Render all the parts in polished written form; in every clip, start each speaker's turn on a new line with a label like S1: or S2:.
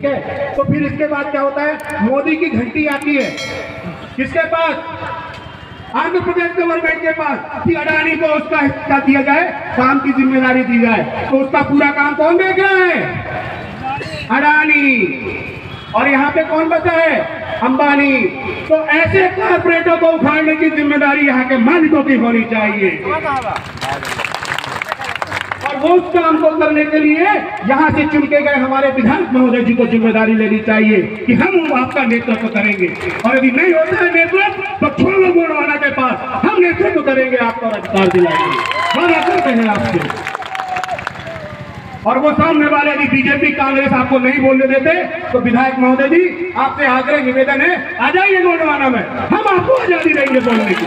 S1: तो फिर इसके बाद क्या होता है, मोदी की घंटी आती है किसके पास, आंध्र प्रदेश गवर्नमेंट के पास, कि अडानी को उसका हिस्सा दिया जाए, काम की जिम्मेदारी दी जाए। तो उसका पूरा काम कौन देख रहा है, अडानी। और यहाँ पे कौन बचा है, अंबानी। तो ऐसे कारपोरेटों को उखाड़ने की जिम्मेदारी यहाँ के मालिकों की होनी चाहिए। और वो उस काम को करने के लिए यहाँ से चुन के गए हमारे विधायक महोदय जी को जिम्मेदारी लेनी चाहिए कि हम आपका नेतृत्व करेंगे। और यदि नहीं होता है नेतृत्व तो छोड़ो गोंडवाना के पास, हम नेतृत्व करेंगे, आपको अधिकार दिलाएंगे, वादा करते हैं आपसे। और वो सामने वाले यदि बीजेपी कांग्रेस आपको नहीं बोलने देते तो विधायक महोदय जी आपसे आग्रह निवेदन है, आ जाइए गोंडवाना में, हम आपको आजादी देंगे बोलने की।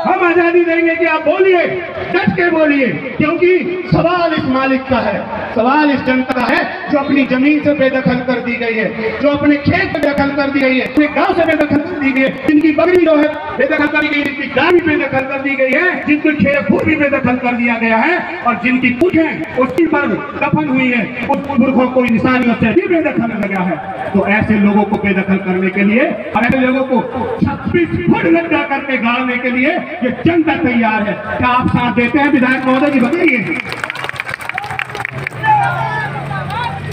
S1: हम आजादी देंगे कि आप बोलिए, डट के बोलिए, क्योंकि सवाल इस मालिक का है, सवाल इस जनता का है जो अपनी जमीन से बेदखल कर दी गई है, जो अपने खेत से बेदखल कर दी गई है, अपने गांव से बेदखल कर दी गई है, जिनकी बकरी जो है बेदखल कर दी गई, जिनकी गाय भी बेदखल कर दी गई है, जिनके खेत को भी बेदखल कर दिया गया है, और जिनकी पुरखें उसकी पर दफन हुई है, उस पुरखों को निशानियों से भी बेदखल लगा है। तो ऐसे लोगों को बेदखल करने के लिए और ऐसे लोगों को 26 फुट गड्ढा करके गाड़ने के लिए ये जनता तैयार है। क्या आप साथ देते हैं विधायक महोदय जी, बताइए।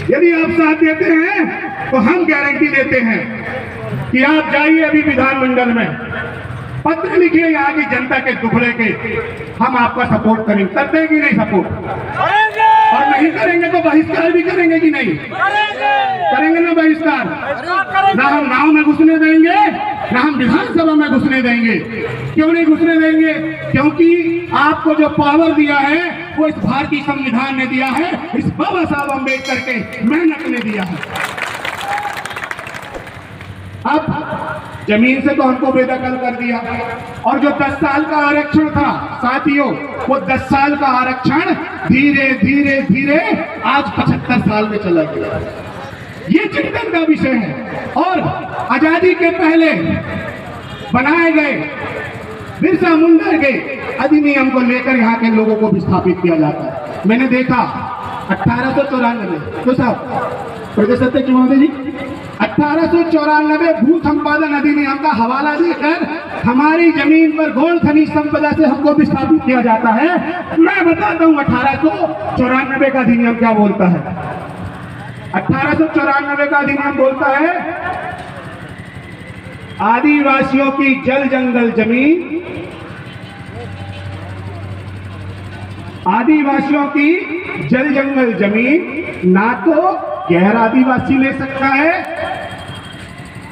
S1: यदि आप साथ देते हैं तो हम गारंटी देते हैं कि आप जाइए अभी विधानमंडल में, पत्र लिखिए यहाँ की जनता के दुखड़े के, हम आपका सपोर्ट करेंगे। करते हैं कि नहीं सपोर्ट, और नहीं करेंगे तो बहिष्कार भी करेंगे कि नहीं करेंगे ना बहिष्कार। ना हम नाव में घुसने देंगे, ना हम विधानसभा में घुसने देंगे। क्यों नहीं घुसने देंगे, क्योंकि आपको जो पावर दिया है वो इस भारतीय संविधान ने दिया है, इस बाबा साहब अम्बेडकर के मेहनत ने दिया है। अब जमीन से तो हमको बेदखल कर दिया, और जो 10 साल का आरक्षण था साथियों, वो 10 साल का आरक्षण धीरे धीरे धीरे आज 75 साल में चला गया। ये चिंतन का विषय है। और आजादी के पहले बनाए गए बिरसा मुंडा के अधिनियम को लेकर यहाँ के लोगों को विस्थापित किया जाता है। मैंने देखा 1894 तो साहब प्रदेश अध्यक्ष महोदय जी, 1894 भू संपादन अधिनियम का हवाला देकर हमारी जमीन पर गौण खनिज संपदा से हमको विस्थापित किया जाता है। मैं बताता हूँ 1894 का अधिनियम क्या बोलता है। 1894 का अधिनियम बोलता है, आदिवासियों की जल जंगल जमीन, आदिवासियों की जल जंगल जमीन ना तो गैर आदिवासी ले सकता है,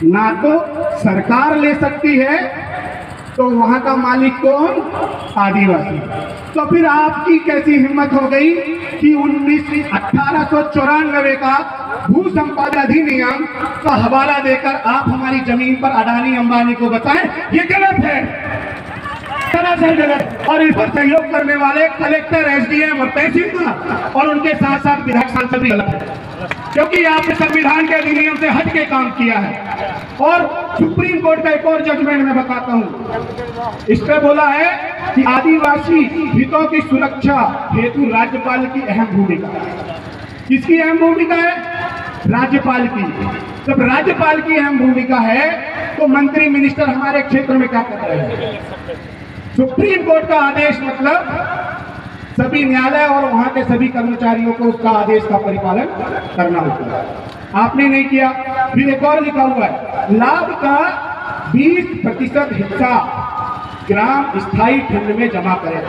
S1: ना तो सरकार ले सकती है, तो वहां का मालिक कौन, आदिवासी। तो फिर आपकी कैसी हिम्मत हो गई कि 1894 का भू संपादन अधिनियम का हवाला देकर आप हमारी जमीन पर अडानी अंबानी को बताएं, ये गलत है, सरासर गलत। और इस पर सहयोग करने वाले कलेक्टर, एसडीएम और तहसीलदार और उनके साथ साथ विधायक सांसद भी गलत है, क्योंकि आपने संविधान के अधिनियम से हट के काम किया है। और सुप्रीम कोर्ट का एक और जजमेंट में बताता हूं, इस पे बोला है कि आदिवासी हितों की सुरक्षा हेतु राज्यपाल की अहम भूमिका। किसकी अहम भूमिका है, राज्यपाल की। जब राज्यपाल की अहम भूमिका है तो मंत्री मिनिस्टर हमारे क्षेत्र में क्या कर रहे हैं। सुप्रीम कोर्ट का आदेश मतलब सभी न्यायालय और वहां के सभी कर्मचारियों को उसका आदेश का परिपालन करना होता है। आपने नहीं किया। फिर एक और लिखा हुआ है, लाभ का 20% हिस्सा ग्राम स्थायी फंड में जमा करें।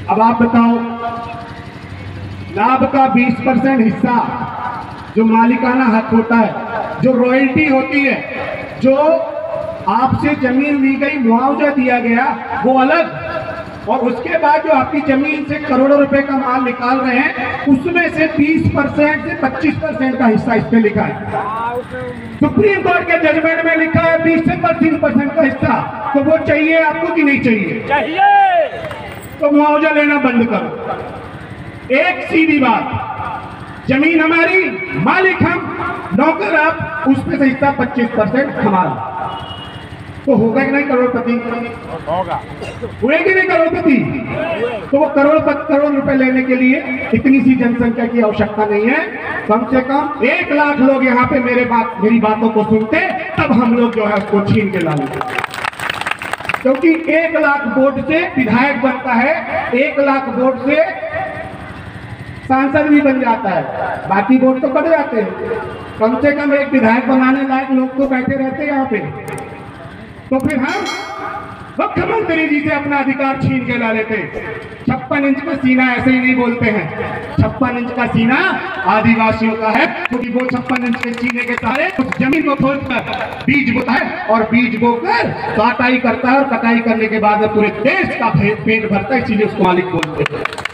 S1: अब आप बताओ, लाभ का 20% हिस्सा जो मालिकाना हक होता है, जो रॉयल्टी होती है, जो आपसे जमीन ली गई, मुआवजा दिया गया, वो अलग। और उसके बाद जो आपकी जमीन से करोड़ों रुपए का माल निकाल रहे हैं, उसमें से 20% से 25% का हिस्सा इस पे लिखा है। सुप्रीम कोर्ट के जजमेंट में लिखा है 20 से 25% का हिस्सा। तो वो चाहिए आपको कि नहीं चाहिए? चाहिए। तो मुआवजा लेना बंद करो। एक सीधी बात, जमीन हमारी, मालिक हम, नौकर आप, उसमें से हिस्सा 25% हमारा। तो होगा कि नहीं करोड़पति?
S2: होगा।
S1: हुए कि नहीं करोड़पति? तो वो करोड़ रुपए लेने के लिए इतनी सी जनसंख्या की आवश्यकता नहीं है। कम से कम 1 लाख लोग यहाँ पे मेरी बातों को सुनते, तब हम लोग जो है उसको छीन के ला लेते। क्योंकि 1 लाख वोट से विधायक बनता है, 1 लाख वोट से सांसद भी बन जाता है, बाकी वोट तो कट जाते हैं। कम से कम एक विधायक बनाने लायक लोग तो बैठे रहते हैं यहाँ पे। तो फिर हम मुख्यमंत्री जी से अपना अधिकार छीन के ला लेते। 56 इंच का सीना ऐसे ही नहीं बोलते हैं। 56 इंच का सीना आदिवासियों का है, क्योंकि वो 56 इंच के सीने के सहारे उस जमीन को खोदकर बीज बोता है और बीज बोकर कटाई करता है, और कटाई करने के बाद पूरे देश का पेट भरता है, इसीलिए उसको मालिक बोलते हैं।